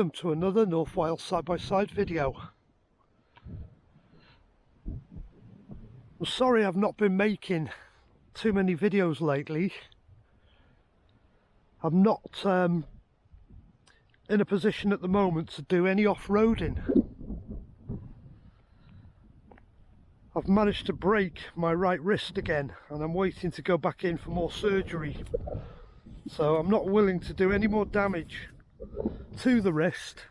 welcome to another North Wales side-by-side video. I'm sorry I've not been making too many videos lately. I'm not in a position at the moment to do any off-roading. I've managed to break my right wrist again and I'm waiting to go back in for more surgery. So I'm not willing to do any more damage to the wrist.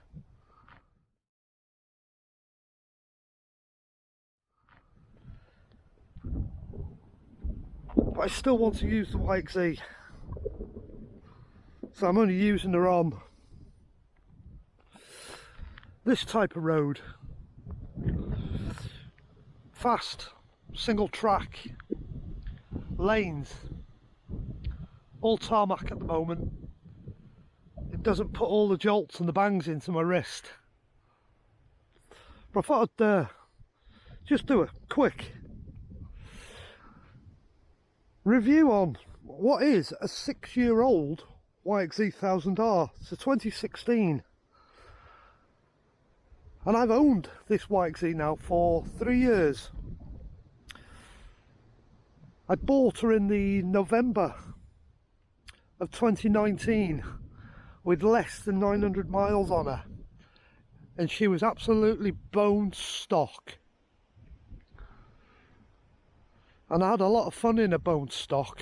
But I still want to use the YXZ. So I'm only using her on this type of road. Fast, single track, lanes, all tarmac at the moment. It doesn't put all the jolts and the bangs into my wrist. But I thought I'd just do a quick review on what is a 6-year-old YXZ 1000R. It's a 2016. And I've owned this YXZ now for 3 years. I bought her in the November of 2019 with less than 900 miles on her, and she was absolutely bone stock. And I had a lot of fun in a bone stock,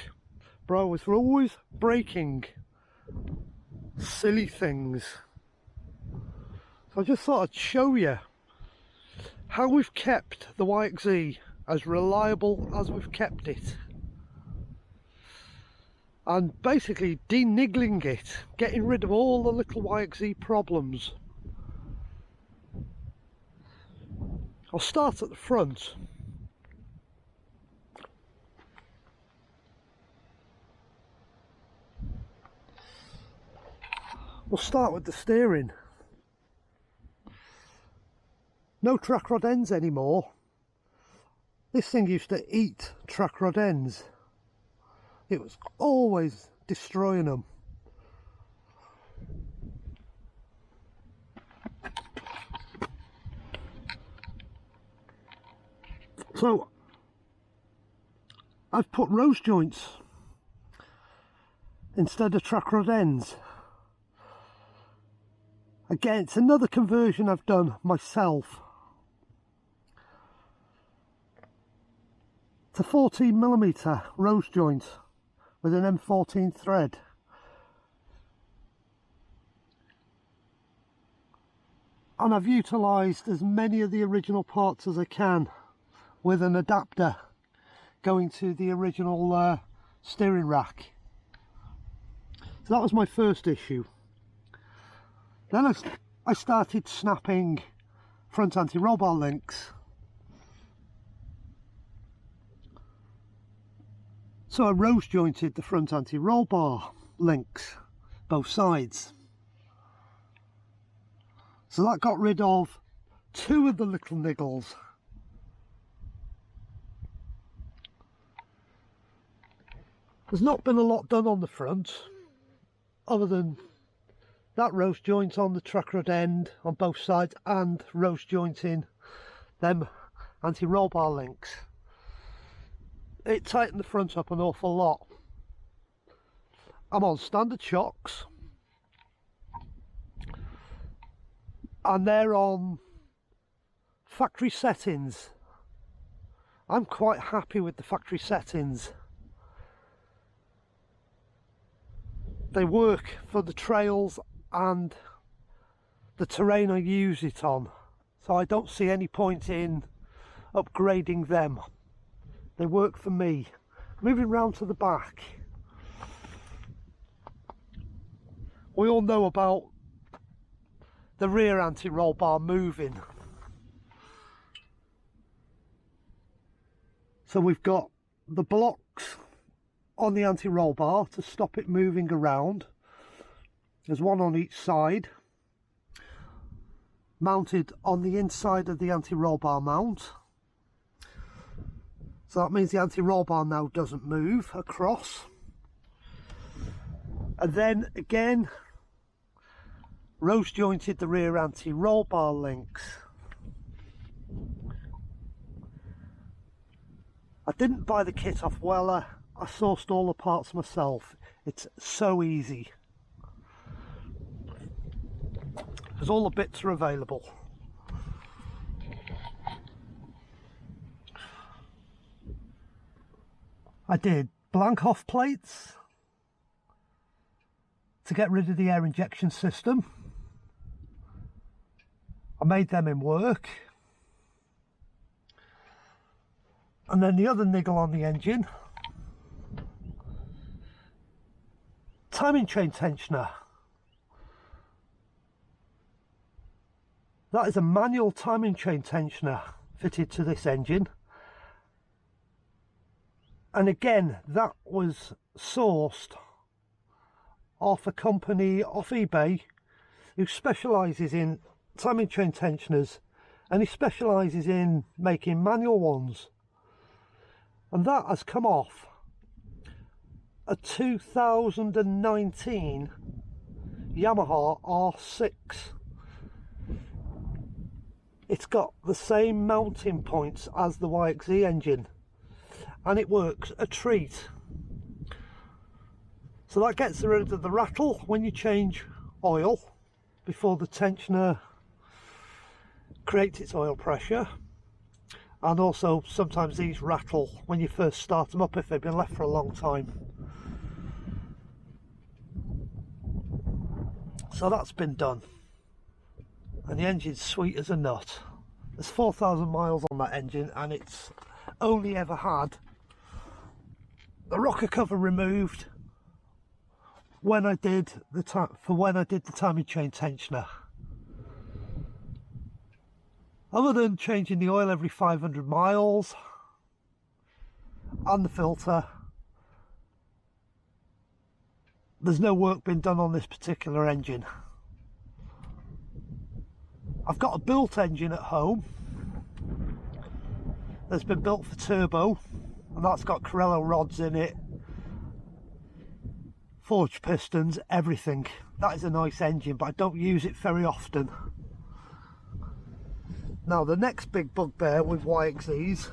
but I was always breaking silly things. So I just thought I'd show you how we've kept the YXZ as reliable as we've kept it. And basically deniggling it, getting rid of all the little YXZ problems. I'll start at the front. We'll start with the steering. No track rod ends anymore. This thing used to eat track rod ends. It was always destroying them. So I've put rose joints instead of track rod ends. Again, it's another conversion I've done myself to 14mm rose joints with an M14 thread. And I've utilised as many of the original parts as I can with an adapter going to the original steering rack. So that was my first issue. Then I started snapping front anti-roll bar links. So I rose jointed the front anti-roll bar links, both sides. So that got rid of 2 of the little niggles. There's not been a lot done on the front, other than that rose joint on the track rod end on both sides and rose jointing them anti-roll bar links. It tightened the front up an awful lot. I'm on standard shocks and they're on factory settings. I'm quite happy with the factory settings. They work for the trails and the terrain I use it on, so I don't see any point in upgrading them. They work for me. Moving round to the back, we all know about the rear anti-roll bar moving. So we've got the blocks on the anti-roll bar to stop it moving around. There's one on each side, mounted on the inside of the anti-roll bar mount. So that means the anti-roll bar now doesn't move across. And then again, rose jointed the rear anti-roll bar links. I didn't buy the kit off Weller, I sourced all the parts myself. It's so easy because all the bits are available. I did blank off plates to get rid of the air injection system. I made them in work. And then the other niggle on the engine, timing chain tensioner. That is a manual timing chain tensioner fitted to this engine. And again, that was sourced off a company off eBay who specialises in timing chain tensioners, and he specialises in making manual ones. And that has come off a 2019 Yamaha R6. It's got the same mounting points as the YXZ engine, and it works a treat. So that gets rid of the rattle when you change oil before the tensioner creates its oil pressure. And also sometimes these rattle when you first start them up if they've been left for a long time. So that's been done. And the engine's sweet as a nut. There's 4,000 miles on that engine, and it's only ever had the rocker cover removed when I did the timing chain tensioner. Other than changing the oil every 500 miles and the filter, there's no work been done on this particular engine. I've got a built engine at home that's been built for turbo, and that's got Corello rods in it, forged pistons, everything. That is a nice engine, but I don't use it very often. Now the next big bugbear with YXZs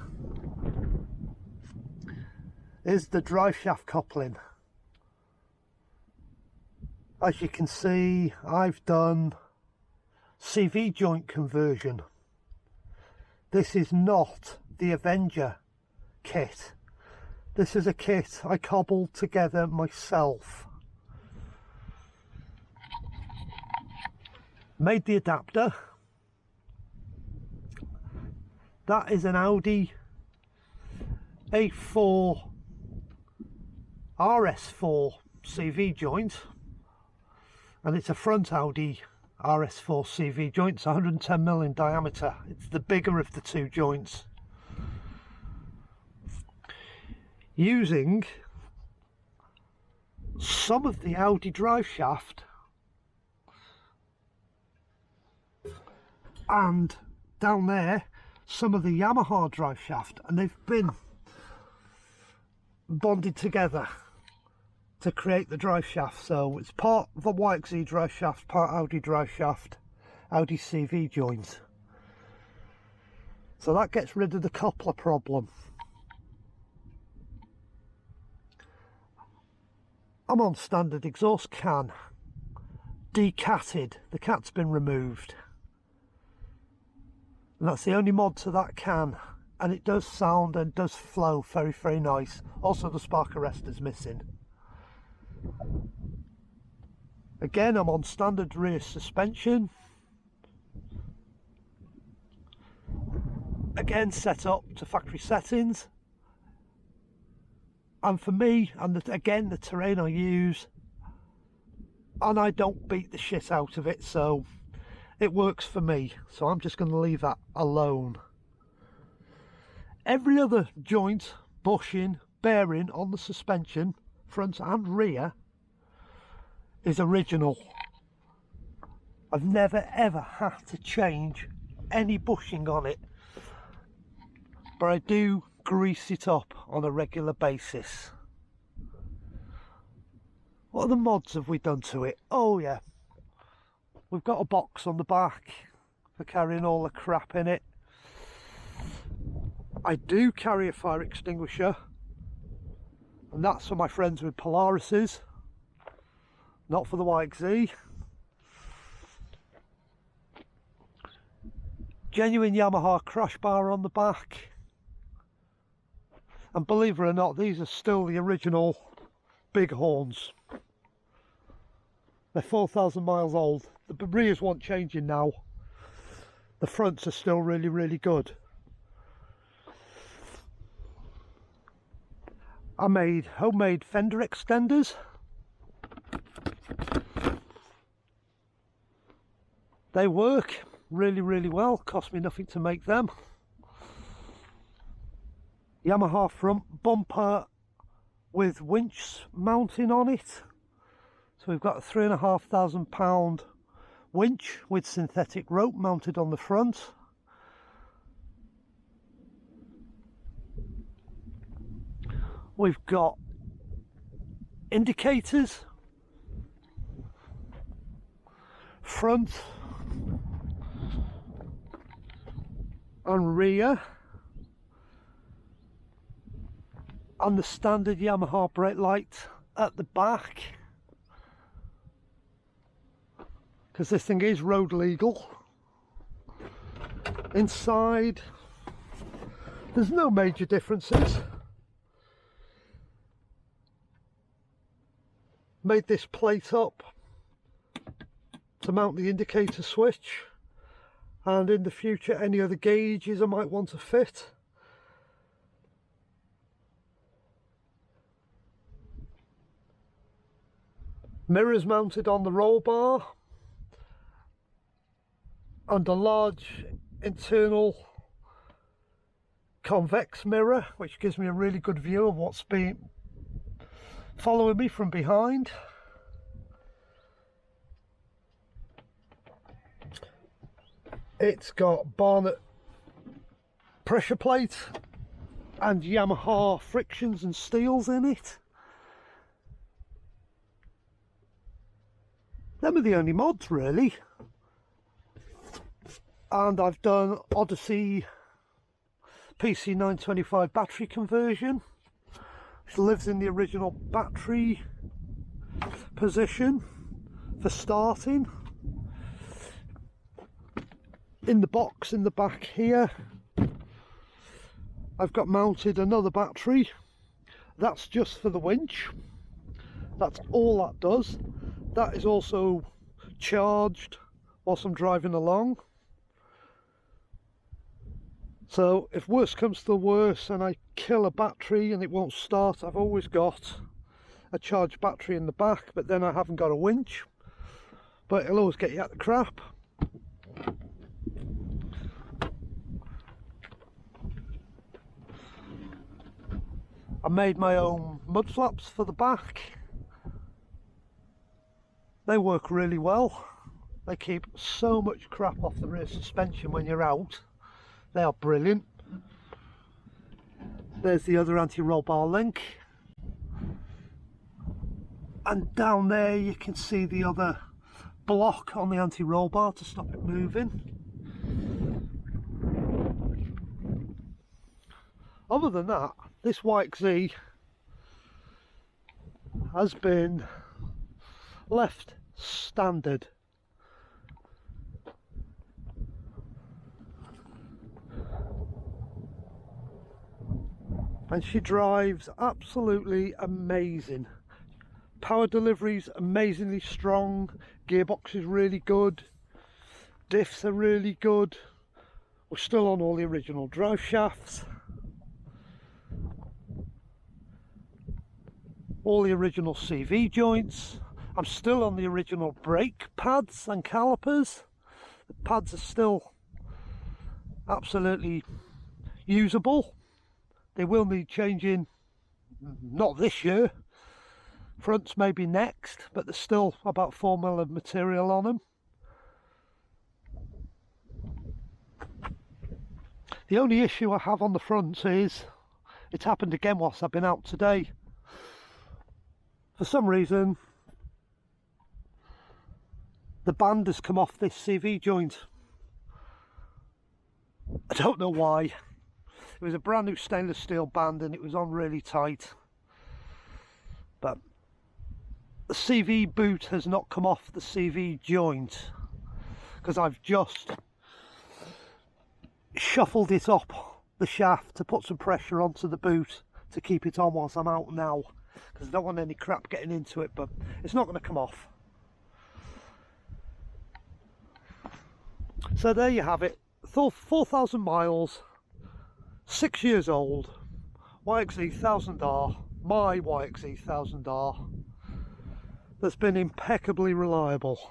is the driveshaft coupling. As you can see, I've done CV joint conversion. This is not the Avenger kit. This is a kit I cobbled together myself. Made the adapter. That is an Audi A4 RS4 CV joint, and it's a front Audi RS4 CV joint. It's 110mm in diameter. It's the bigger of the two joints. Using some of the Audi driveshaft and down there some of the Yamaha driveshaft, and they've been bonded together to create the driveshaft. So it's part of the YXZ driveshaft, part Audi driveshaft, Audi CV joint. So that gets rid of the coupler problem. I'm on standard exhaust can, decatted. The cat's been removed. And that's the only mod to that can, and it does sound and does flow very, very nice. Also the spark arrestor's missing. Again, I'm on standard rear suspension. Again, set up to factory settings. And for me, and again the terrain I use, and I don't beat the shit out of it, so it works for me, so I'm just going to leave that alone. Every other joint, bushing, bearing on the suspension, front and rear, is original. I've never ever had to change any bushing on it, but I do grease it up on a regular basis. What other mods have we done to it? Oh yeah, we've got a box on the back for carrying all the crap in it. I do carry a fire extinguisher, and that's for my friends with Polarises, not for the YXZ. Genuine Yamaha crash bar on the back, and believe it or not, these are still the original Bighorns. They're 4,000 miles old. The rears want changing now. The fronts are still really, really good. I made homemade fender extenders. They work really, really well. Cost me nothing to make them. Yamaha front bumper with winch mounting on it. So we've got a £3,500 winch with synthetic rope mounted on the front. We've got indicators, front and rear, and the standard Yamaha brake light at the back, because this thing is road legal. Inside, there's no major differences. Made this plate up to mount the indicator switch, and in the future any other gauges I might want to fit. Mirrors mounted on the roll bar, and a large internal convex mirror which gives me a really good view of what's been following me from behind. It's got Barnett pressure plate and Yamaha frictions and steels in it. Them are the only mods really. And I've done Odyssey PC925 battery conversion, which lives in the original battery position for starting. In the box in the back here, I've got mounted another battery. That's just for the winch. That's all that does. That is also charged whilst I'm driving along. So if worse comes to worse and I kill a battery and it won't start, I've always got a charged battery in the back, but then I haven't got a winch. But it'll always get you out the crap. I made my own mud flaps for the back. They work really well. They keep so much crap off the rear suspension when you're out. They are brilliant. There's the other anti-roll bar link. And down there you can see the other block on the anti-roll bar to stop it moving. Other than that, this YXZ has been left standard. And she drives absolutely amazing. Power delivery's amazingly strong, gearbox is really good, diffs are really good. We're still on all the original drive shafts, all the original CV joints. I'm still on the original brake pads and calipers. The pads are still absolutely usable. They will need changing, not this year. Fronts maybe next, but there's still about 4mm of material on them. The only issue I have on the front is, it's happened again whilst I've been out today. For some reason, the band has come off this CV joint. I don't know why. It was a brand new stainless steel band and it was on really tight, but the CV boot has not come off the CV joint because I've just shuffled it up the shaft to put some pressure onto the boot to keep it on whilst I'm out now, because I don't want any crap getting into it, but it's not going to come off. So there you have it, 4,000 miles, 6 years old, YXZ 1000R, my YXZ 1000R, that's been impeccably reliable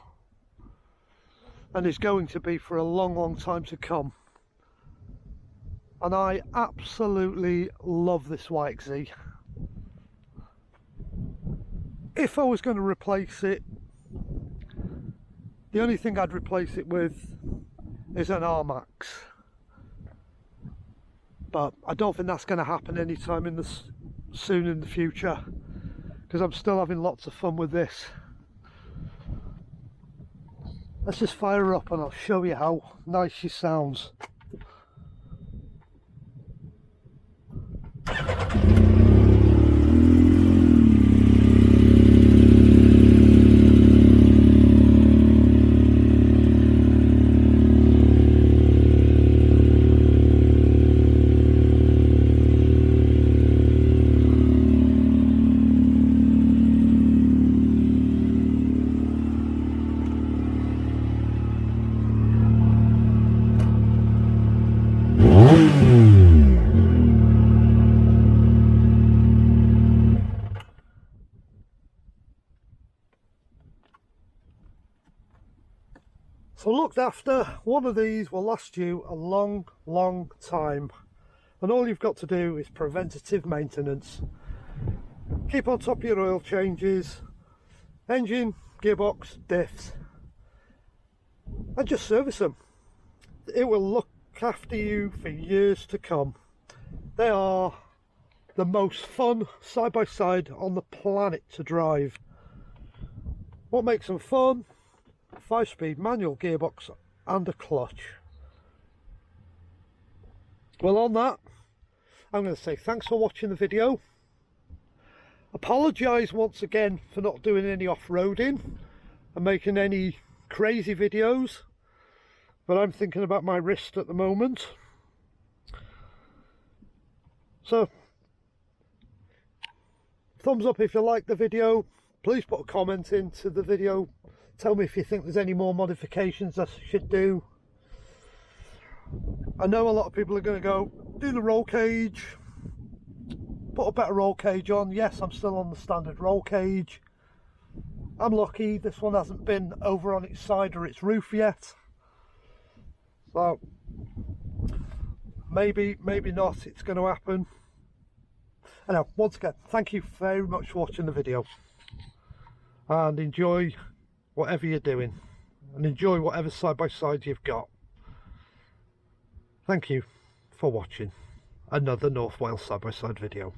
and is going to be for a long time to come. And I absolutely love this YXZ. If I was going to replace it, the only thing I'd replace it with is an tarmac, but I don't think that's going to happen anytime soon in the future, because I'm still having lots of fun with this. Let's just fire her up and I'll show you how nice she sounds. So looked after, one of these will last you a long time, and all you've got to do is preventative maintenance. Keep on top of your oil changes, engine, gearbox, diffs, and just service them. It will look after you for years to come. They are the most fun side by side on the planet to drive. What makes them fun? 5-speed manual gearbox and a clutch. Well, on that, I'm going to say thanks for watching the video. Apologise once again for not doing any off-roading and making any crazy videos, but I'm thinking about my wrist at the moment. So, thumbs up if you like the video. Please put a comment into the video. Tell me if you think there's any more modifications I should do. I know a lot of people are going to go, do the roll cage, put a better roll cage on. Yes, I'm still on the standard roll cage. I'm lucky this one hasn't been over on its side or its roof yet. So, maybe not, it's going to happen. Anyway, once again, thank you very much for watching the video. And enjoy whatever you're doing, and enjoy whatever side by side you've got. Thank you for watching another North Wales side by side video.